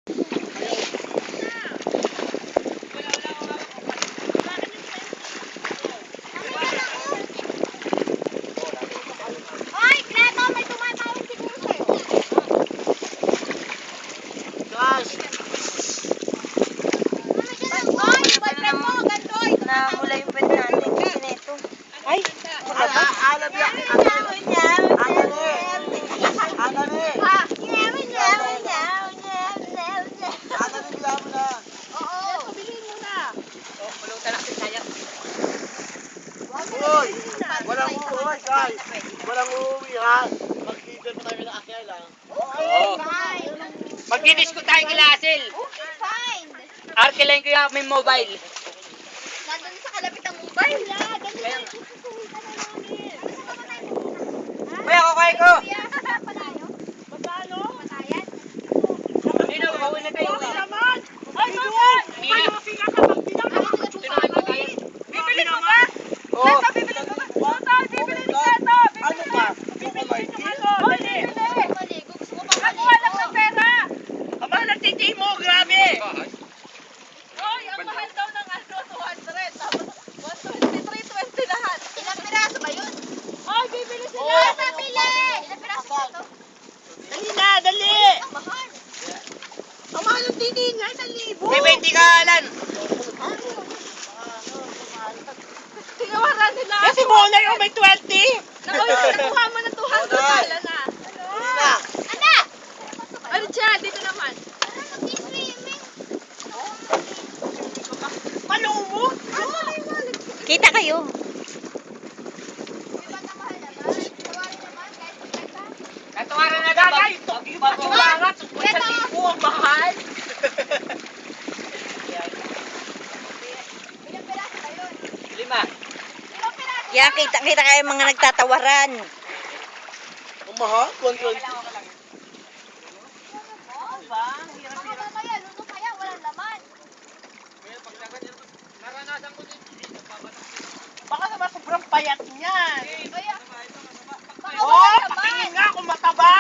Hoy, Kreto, may tumatawag siguro sa'yo. Guys! Hoy, boyfriend mo, gandoy. Namula yung pwede natin kasi neto. Ay! Alam niya! Uy! Walang uuwi, guys! Walang uuwi, ha? Mag-leader pa tayo ng akyal, ha? Okay, fine. Magdidisko tayo kila Asil. Okay, fine. Arkilain ko yung may mobile. Nandun sa kalapit ang mobile. Dali. Sususuhin ka na namin. Kuya, kukain ko. Kuya, palayo. Magkano? Patayan. Sino, gawin na tayo. Ay, bakit? Mira. Sino kayo pagkain? Bibili mo ba? Oo. Beto, bibili mo ba? Beto, bibili ni Beto. Ano pa? Bibili ni Hoy, bibili. Maligo. Gusto ko pa maligo. Nakuha lang ng pera. Aba, nagtiti mo, grabe. Hoy, ang mahal daw ng 200. Tapos 123, 20 lahat. Ilang piraso ba yun? Hoy, bibili sila. Oo. Pabili. Ilang piraso ba ito? Dali na, dali. Ang mahal. Ang mahal ng titi nga, 1,000. May 20 ka, Alan. Tinawaran nila. Kasi Mona yung may 20. Nakuha mo ng 200 pala na. Nina! Anak! Ano siya? Dito naman. Malumo. Kita kayo. Katuwaran na dagay. Yung patulangat. 1,000 ang mahal. Ilang piraso ba yun? 5. Ilang piraso? Yan, kita kayo mga nagtatawaran. Ang mahal? 120. Mahal pa yan. Luto pa yan. Walang laman. Naranasan ko din. Baka naman sobrang payat niyan. Kaya, baka Oh, walang laman. pakinggan nga kung mataba.